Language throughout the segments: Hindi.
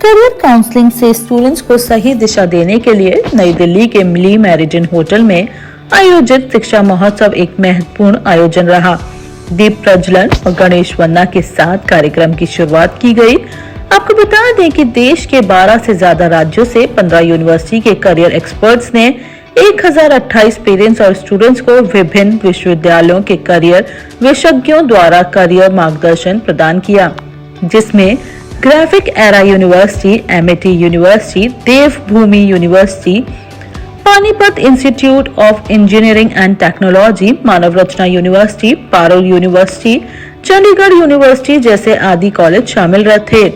करियर काउंसलिंग से स्टूडेंट्स को सही दिशा देने के लिए नई दिल्ली के मिली मेरिडियन होटल में आयोजित शिक्षा महोत्सव एक महत्वपूर्ण आयोजन रहा। दीप प्रज्वलन और गणेश वंदना के साथ कार्यक्रम की शुरुआत की गई। आपको बता दें कि देश के 12 से ज्यादा राज्यों से 15 यूनिवर्सिटी के करियर एक्सपर्ट्स ने 1028 पेरेंट्स और स्टूडेंट्स को विभिन्न विश्वविद्यालयों के करियर विशेषज्ञों द्वारा करियर मार्गदर्शन प्रदान किया, जिसमें graphic era university, MIT university, Devbhoomi university, Panipat institute of engineering and technology, Manav Rachna university, Parul university, Chandigarh university जैसे आदि कॉलेज शामिल रहे थे।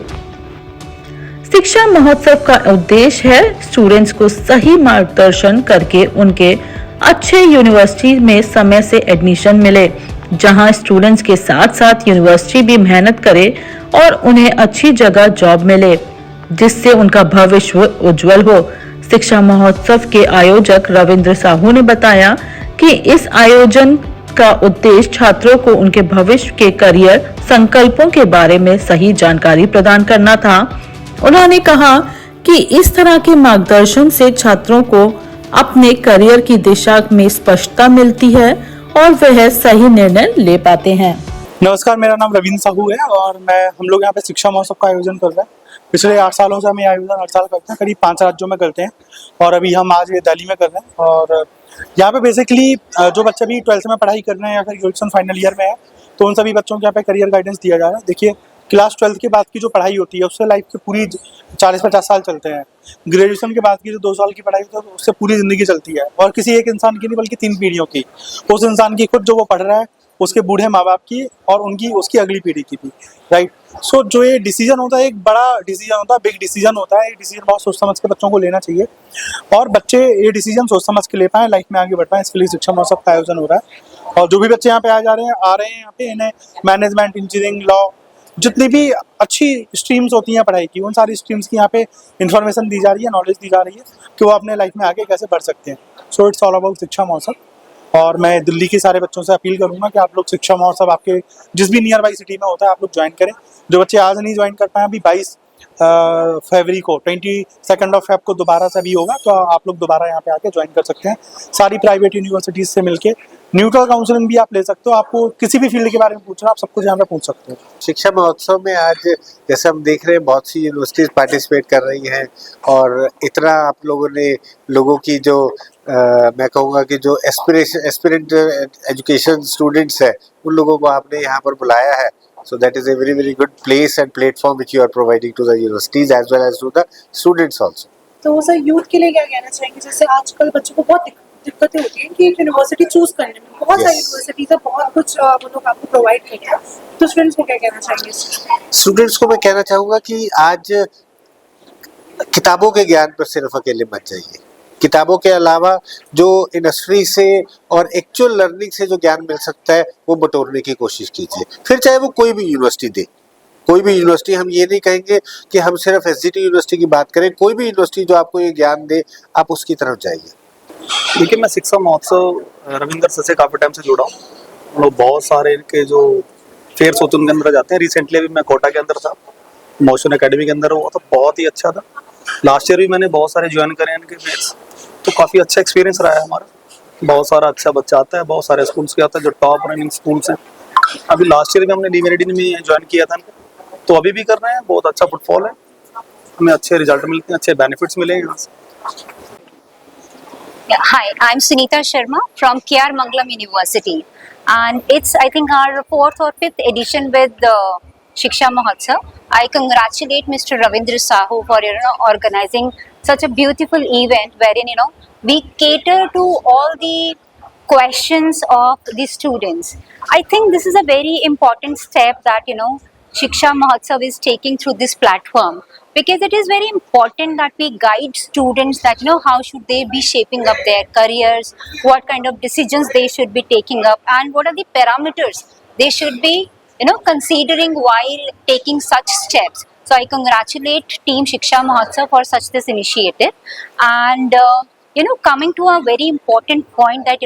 शिक्षा महोत्सव का उद्देश्य है स्टूडेंट्स को सही मार्गदर्शन करके उनके अच्छे यूनिवर्सिटी में समय से एडमिशन मिले, जहां स्टूडेंट्स के साथ साथ यूनिवर्सिटी भी मेहनत करे और उन्हें अच्छी जगह जॉब मिले, जिससे उनका भविष्य उज्जवल हो। शिक्षा महोत्सव के आयोजक रविंद्र साहू ने बताया कि इस आयोजन का उद्देश्य छात्रों को उनके भविष्य के करियर संकल्पों के बारे में सही जानकारी प्रदान करना था। उन्होंने कहा कि इस तरह के मार्गदर्शन से छात्रों को अपने करियर की दिशा में स्पष्टता मिलती है और वह सही निर्णय ले पाते हैं। नमस्कार, मेरा नाम रविंद्र साहू है और हम लोग यहाँ पे शिक्षा महोत्सव का आयोजन कर रहे हैं। पिछले 8 सालों से हम ये आयोजन हर साल करते हैं, करीब 5 राज्यों में करते हैं और अभी हम आज ये दिल्ली में कर रहे हैं। और यहाँ पे बेसिकली जो बच्चे भी 12th में पढ़ाई कर रहे हैं या फिर ग्रेजुएशन फाइनल ईयर में है, तो उन सभी बच्चों को यहाँ पे करियर गाइडेंस दिया जा रहा है। देखिए, क्लास 12th के बाद की जो पढ़ाई होती है उससे लाइफ के पूरी 40-50 साल चलते हैं। ग्रेजुएशन के बाद की जो 2 साल की पढ़ाई होती है उससे पूरी ज़िंदगी चलती है, और किसी एक इंसान की नहीं बल्कि 3 पीढ़ियों की। उस इंसान की खुद जो वो पढ़ रहा है, उसके बूढ़े माँ बाप की और उसकी अगली पीढ़ी की भी, राइट। सो जो ये डिसीजन होता है, एक बड़ा डिसीजन होता है, बिग डिसीजन होता है। ये डिसीजन बहुत सोच समझ के बच्चों को लेना चाहिए और बच्चे ये डिसीजन सोच समझ के ले पाएँ, लाइफ में आगे बढ़ पाएँ। इसके लिए शिक्षा महोत्सव का आयोजन हो रहा है। और जो भी बच्चे यहाँ पे आ रहे हैं यहाँ पे, इन्हें मैनेजमेंट, इंजीनियरिंग, लॉ, जितनी भी अच्छी स्ट्रीम्स होती हैं पढ़ाई की, उन सारी स्ट्रीम्स की यहाँ पे इन्फॉर्मेशन दी जा रही है, नॉलेज दी जा रही है कि वो अपने लाइफ में आगे कैसे बढ़ सकते हैं। सो इट्स ऑल अबाउट शिक्षा महोत्सव। और मैं दिल्ली के सारे बच्चों से अपील करूंगा कि आप लोग शिक्षा महोत्सव आपके जिस भी नियर बाई सिटी में होता है, आप लोग ज्वाइन करें। जो बच्चे आज नहीं ज्वाइन कर पाए, अभी 22 फरवरी को, 22 फेब को दोबारा से भी होगा, तो आप लोग दोबारा यहाँ पे आके ज्वाइन कर सकते हैं। सारी प्राइवेट यूनिवर्सिटीज से मिलके न्यूट्रल काउंसलिंग भी आप ले सकते हो। आपको किसी भी फील्ड के बारे में पूछना, आप सब कुछ यहाँ पे पूछ सकते हो। शिक्षा महोत्सव में आज जैसे हम देख रहे हैं बहुत सी यूनिवर्सिटीज पार्टिसिपेट कर रही हैं और इतना आप लोगों ने लोगों की जो मैं कहूँगा कि जो एस्पिरेंट एजुकेशन स्टूडेंट्स है, उन लोगों को आपने यहाँ पर बुलाया है। So that is a very very good place and platform which you are providing to the universities as well as to the students also. तो सर यूथ के लिए क्या कहना चाहेंगे? जैसे आजकल बच्चों को बहुत दिक्कतें होती हैं कि एक यूनिवर्सिटी चूज करने में, बहुत सारी यूनिवर्सिटीज है, बहुत कुछ वो लोग आपको प्रोवाइड करते हैं, तो स्टूडेंट्स को क्या कहना चाहेंगे? स्टूडेंट्स को मैं कहना चाहूँगा कि आज किताबों के ज्ञान पर सिर्फ अकेले मत जाइए। किताबों के अलावा जो इंडस्ट्री से और एक्चुअल लर्निंग से जो ज्ञान मिल सकता है, वो बटोरने की कोशिश कीजिए। फिर चाहे वो कोई भी यूनिवर्सिटी दे, कोई भी यूनिवर्सिटी, हम ये नहीं कहेंगे कि हम सिर्फ एसजीटी यूनिवर्सिटी की बात करें, कोई भी यूनिवर्सिटी जो आपको ये ज्ञान दे, आप उसकी तरफ जाइए। देखिए, मैं शिक्षा महोत्सव रविंद्र सर से काफ़ी टाइम से जुड़ा हूँ। लोग बहुत सारे इनके जो फेयर्स होते हैं उनके अंदर जाते हैं। रिसेंटली भी मैं कोटा के अंदर था, मोशन एकेडमी के अंदर हुआ था, बहुत ही अच्छा था। लास्ट ईयर भी मैंने बहुत सारे ज्वाइन करे हैं इनके फेयर्स, तो काफ़ी अच्छा एक्सपीरियंस रहा है हमारा। बहुत सारा अच्छा बच्चा आता है, बहुत सारे स्कूल्स के आता है जो टॉप रनिंग स्कूल्स हैं। अभी लास्ट ईयर भी हमने डी मेरिडियन में ज्वाइन किया था, तो अभी भी कर रहे हैं। बहुत अच्छा फुटफॉल है, हमें अच्छे रिजल्ट मिलते हैं, अच्छे बेनिफिट्स मिलेंगे यहाँ से। Hi, I'm Sunita Sharma from KR Mangalam University, and it's I think our 4th or 5th edition with the Shiksha Mahotsav. I congratulate Mr. Ravindra Sahu for organizing such a beautiful event wherein we cater to all the questions of the students. I think this is a very important step that Shiksha Mahotsav is taking through this platform, because it is very important that we guide students that how should they be shaping up their careers, what kind of decisions they should be taking up, and what are the parameters they should be considering while taking such steps. So I congratulate Team Shiksha Mahotsav for such this initiative. And coming to a very important point that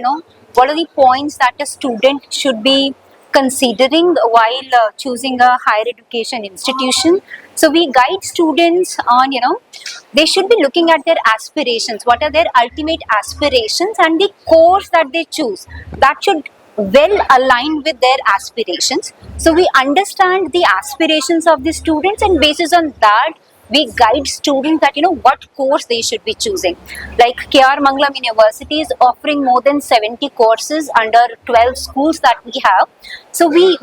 what are the points that a student should be considering while choosing a higher education institution. So we guide students on, they should be looking at their aspirations. What are their ultimate aspirations, and the course that they choose that should well aligned with their aspirations. So we understand the aspirations of the students, and basis on that we guide students that what course they should be choosing. Like KR Mangalam University is offering more than 70 courses under 12 schools that we have. So we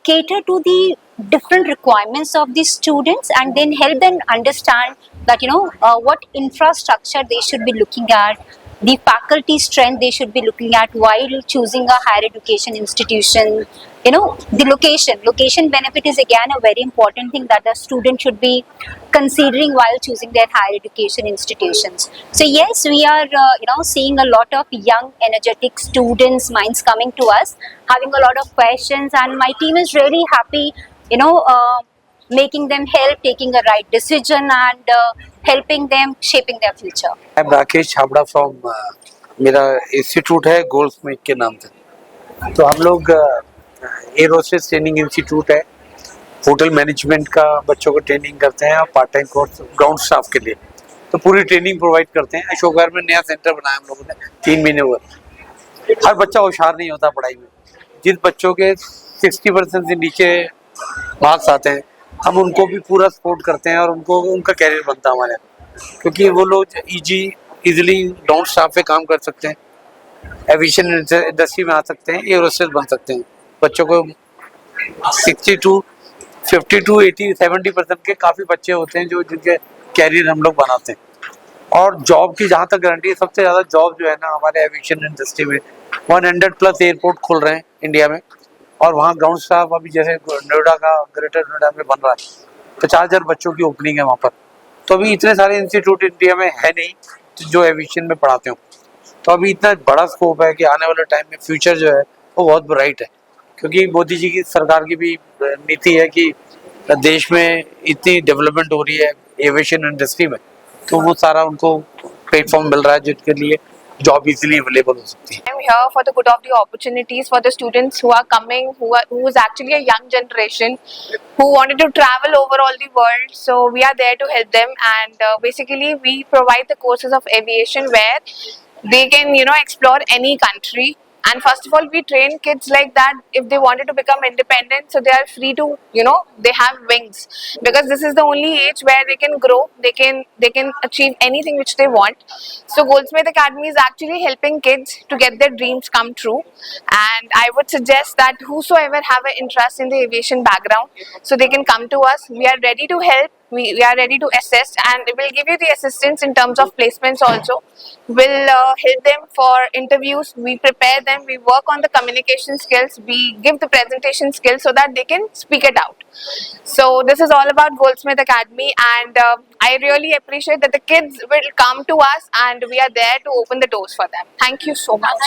cater to the different requirements of the students, and then help them understand that what infrastructure they should be looking at, the faculty strength they should be looking at while choosing a higher education institution. The location benefit is again a very important thing that the student should be considering while choosing their higher education institutions. So yes, we are seeing a lot of young energetic students minds coming to us, having a lot of questions, and my team is really happy making them help taking a right decision, and helping them shaping their future. I'm Rakesh Chhabra from मेरा इंस्टीट्यूट है गोल्डस्मिथ के नाम से। तो हम लोग एरोस्पेस ट्रेनिंग इंस्टीट्यूट है, होटल मैनेजमेंट का बच्चों को ट्रेनिंग करते हैं और part time course ground staff के लिए तो पूरी ट्रेनिंग प्रोवाइड करते हैं। अशोक विहार में नया सेंटर बनाया हम लोगों ने 3 महीने हुए। हर बच्चा होशियार नहीं होता पढ़ाई में, जिस बच्चों के 60% से नीचे मार्क्स आते हैं हम उनको भी पूरा सपोर्ट करते हैं और उनको उनका कैरियर बनता है हमारे, क्योंकि वो लोग इजीली ग्राउंड स्टाफ पे काम कर सकते हैं, एविएशन इंडस्ट्री में आ सकते हैं, एरोस्पेस बन सकते हैं। बच्चों को 70% के काफ़ी बच्चे होते हैं जो जिनके कैरियर हम लोग बनाते हैं। और जॉब की जहाँ तक गारंटी है, सबसे ज़्यादा जॉब जो है ना हमारे एविएशन इंडस्ट्री में 100+ एयरपोर्ट खुल रहे हैं इंडिया में, और वहाँ ग्राउंड स्टाफ अभी जैसे नोएडा का ग्रेटर नोएडा में बन रहा है, 50,000 बच्चों की ओपनिंग है वहाँ पर। तो अभी इतने सारे इंस्टीट्यूट इंडिया में है नहीं जो एविएशन में पढ़ाते हो, तो अभी इतना बड़ा स्कोप है कि आने वाले टाइम में फ्यूचर जो है वो बहुत ब्राइट है, क्योंकि मोदी जी की सरकार की भी नीति है कि देश में इतनी डेवलपमेंट हो रही है एविएशन इंडस्ट्री में, तो वो सारा उनको प्लेटफॉर्म मिल रहा है जिनके लिए जॉब इजीली अवेलेबल हो सकती है। I'm here for the good of the opportunities for the students who are coming, who is actually a young generation who wanted to travel over all the world. So we are there to help them, and basically we provide the courses of aviation where they can explore any country. And first of all, we train kids like that if they wanted to become independent, so they are free to they have wings, because this is the only age where they can grow, they can achieve anything which they want. So Goldsmith Academy is actually helping kids to get their dreams come true, and I would suggest that whosoever have an interest in the aviation background, so they can come to us. We are ready to help, we are ready to assist, and we'll give you the assistance in terms of placements also. We'll help them for interviews, we prepare them, we work on the communication skills, we give the presentation skills so that they can speak it out. So this is all about Goldsmith Academy, and I really appreciate that the kids will come to us and we are there to open the doors for them. Thank you so much.